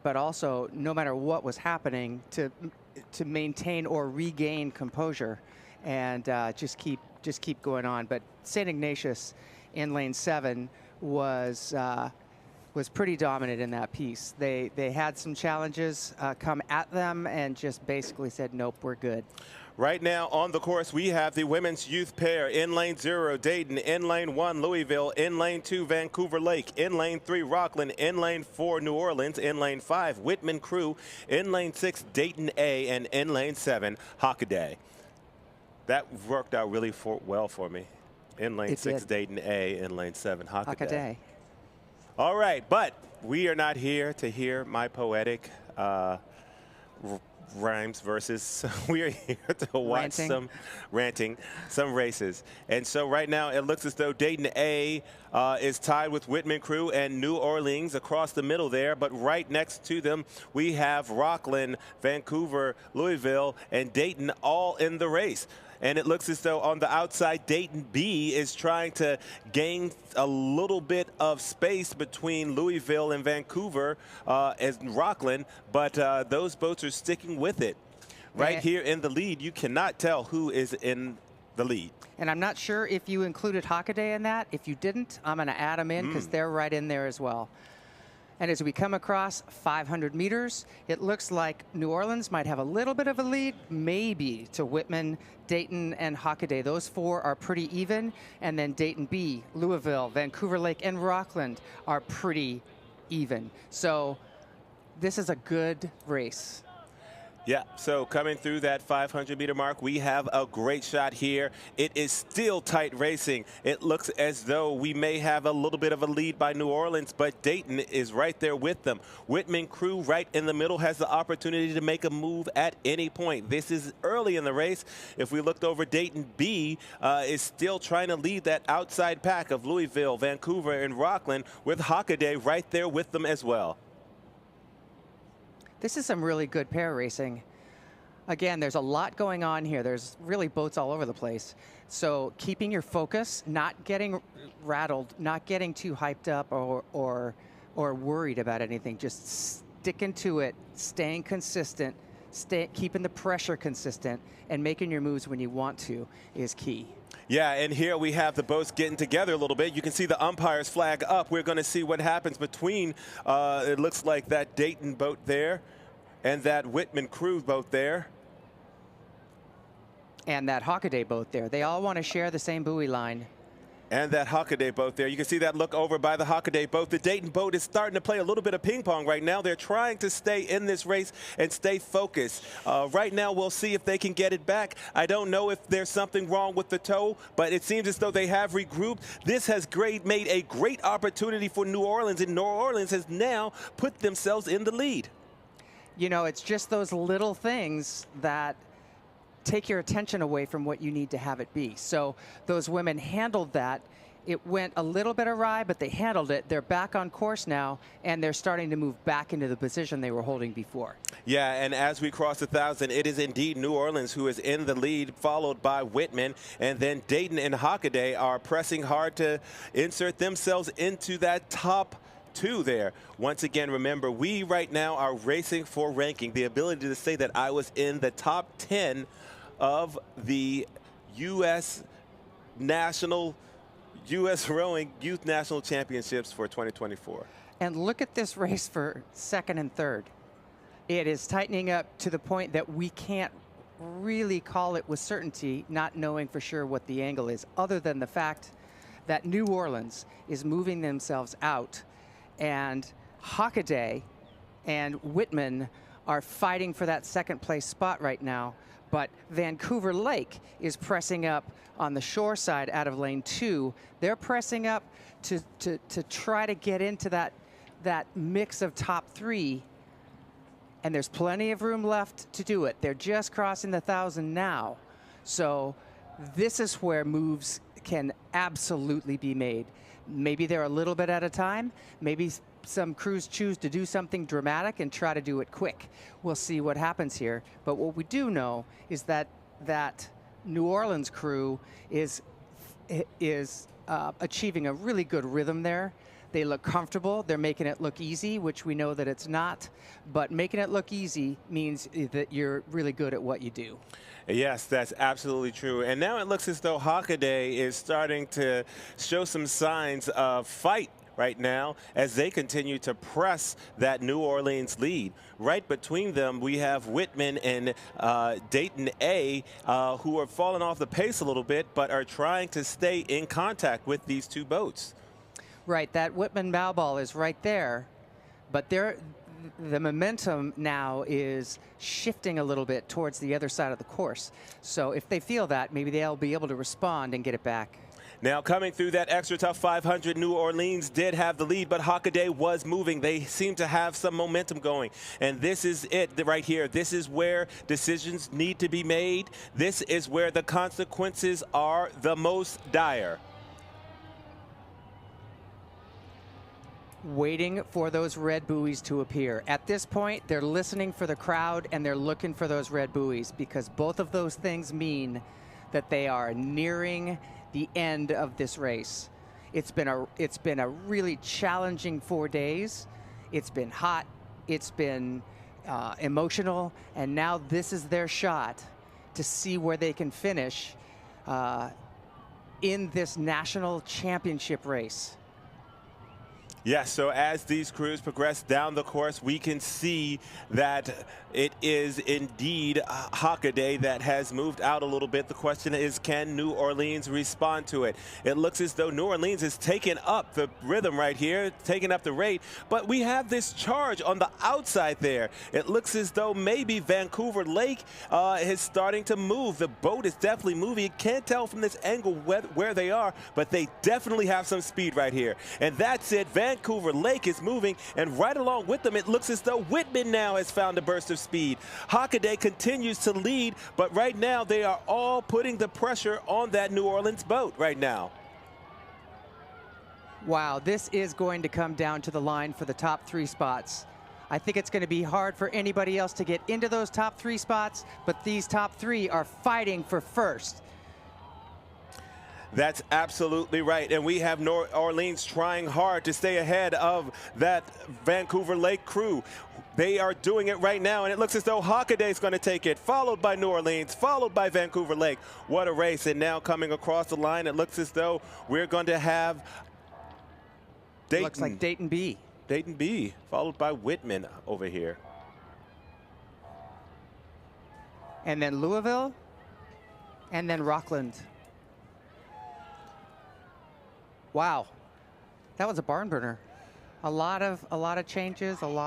but also no matter what was happening to maintain or regain composure and just keep going on. But St. Ignatius in lane 7 was pretty dominant in that piece. They had some challenges come at them and just basically said, nope, we're good. Right now on the course, we have the women's youth pair. In lane 0, Dayton. In lane 1, Louisville. In lane 2, Vancouver Lake. In lane 3, Rockland. In lane 4, New Orleans. In lane 5, Whitman Crew. In lane 6, Dayton A. And in lane 7, Hockaday. That worked out really well for me. In lane 6, Dayton A. In lane 7, Hockaday. All right, but we are not here to hear my poetic rhymes versus we are here to watch some races. And so right now it looks as though Dayton A is tied with Whitman Crew and New Orleans across the middle there, but right next to them we have Rockland, Vancouver, Louisville, and Dayton all in the race. And it looks as though on the outside, Dayton B is trying to gain a little bit of space between Louisville and Vancouver as Rockland, but those boats are sticking with it. Right here in the lead, you cannot tell who is in the lead. And I'm not sure if you included Hockaday in that. If you didn't, I'm going to add them in because they're right in there as well. And as we come across 500 meters, it looks like New Orleans might have a little bit of a lead, maybe to Whitman, Dayton, and Hockaday. Those four are pretty even. And then Dayton B, Louisville, Vancouver Lake, and Rockland are pretty even. So this is a good race. Yeah, so coming through that 500-meter mark, we have a great shot here. It is still tight racing. It looks as though we may have a little bit of a lead by New Orleans, but Dayton is right there with them. Whitman Crew right in the middle has the opportunity to make a move at any point. This is early in the race. If we looked over, Dayton B is still trying to lead that outside pack of Louisville, Vancouver, and Rockland, with Hockaday right there with them as well. This is some really good pair racing. Again, there's a lot going on here. There's really boats all over the place. So keeping your focus, not getting rattled, not getting too hyped up or worried about anything. Just sticking to it, staying consistent, keeping the pressure consistent, and making your moves when you want to is key. Yeah, and here we have the boats getting together a little bit. You can see the umpire's flag up. We're going to see what happens between, it looks like that Dayton boat there and that Whitman Crew boat there. And that Hockaday boat there. They all want to share the same buoy line. And that Hockaday boat there. You can see that look over by the Hockaday boat. The Dayton boat is starting to play a little bit of ping pong right now. They're trying to stay in this race and stay focused. Right now, we'll see if they can get it back. I don't know if there's something wrong with the tow, but it seems as though they have regrouped. This has made a great opportunity for New Orleans, and New Orleans has now put themselves in the lead. You know, it's just those little things that take your attention away from what you need to have it be. So those women handled that. It went a little bit awry, but they handled it. They're back on course now, and they're starting to move back into the position they were holding before. Yeah, and as we cross 1,000, it is indeed New Orleans who is in the lead, followed by Whitman, and then Dayton and Hockaday are pressing hard to insert themselves into that top two there. Once again, remember, we right now are racing for ranking, the ability to say that I was in the top 10 of the U.S. Rowing Youth National Championships for 2024. And look at this race for second and third. It is tightening up to the point that we can't really call it with certainty, not knowing for sure what the angle is, other than the fact that New Orleans is moving themselves out, and Hockaday and Whitman are fighting for that second place spot right now. But Vancouver Lake is pressing up on the shore side out of lane 2. They're pressing up to try to get into that mix of top 3. And there's plenty of room left to do it. They're just crossing the 1,000 now. So this is where moves can absolutely be made. Maybe they're a little bit at a time. Maybe some crews choose to do something dramatic and try to do it quick. We'll see what happens here. But what we do know is that New Orleans crew is achieving a really good rhythm there. They look comfortable. They're making it look easy, which we know that it's not. But making it look easy means that you're really good at what you do. Yes, that's absolutely true. And now it looks as though Hockaday is starting to show some signs of fight right now as they continue to press that New Orleans lead. Right between them, we have Whitman and Dayton A, who are falling off the pace a little bit, but are trying to stay in contact with these two boats. Right, that Whitman bow ball is right there, but the momentum now is shifting a little bit towards the other side of the course. So if they feel that, maybe they'll be able to respond and get it back. Now coming through that extra tough 500, New Orleans did have the lead, but Hockaday was moving. They seem to have some momentum going. And this is it right here. This is where decisions need to be made. This is where the consequences are the most dire. Waiting for those red buoys to appear. At this point, they're listening for the crowd and they're looking for those red buoys, because both of those things mean that they are nearing the end of this race. It's been a really challenging 4 days. It's been hot. It's been emotional, and now this is their shot to see where they can finish in this national championship race. Yes, so as these crews progress down the course, we can see that it is indeed Hockaday that has moved out a little bit. The question is, can New Orleans respond to it? It looks as though New Orleans is taking up the rhythm right here, taking up the rate, but we have this charge on the outside there. It looks as though maybe Vancouver Lake is starting to move. The boat is definitely moving. You can't tell from this angle where they are, but they definitely have some speed right here. And that's it. Vancouver Lake is moving, and right along with them, it looks as though Whitman now has found a burst of speed. Hockaday continues to lead, but right now they are all putting the pressure on that New Orleans boat right now. Wow, this is going to come down to the line for the top 3 spots. I think it's going to be hard for anybody else to get into those top 3 spots, but these top 3 are fighting for first. That's absolutely right. And we have New Orleans trying hard to stay ahead of that Vancouver Lake crew. They are doing it right now, and it looks as though Hockaday is going to take it, followed by New Orleans, followed by Vancouver Lake. What a race. And now coming across the line, it looks as though we're going to have Dayton. Looks like Dayton B. Dayton B, followed by Whitman over here. And then Louisville, and then Rockland. Wow, that was a barn burner. A lot of changes, a lot.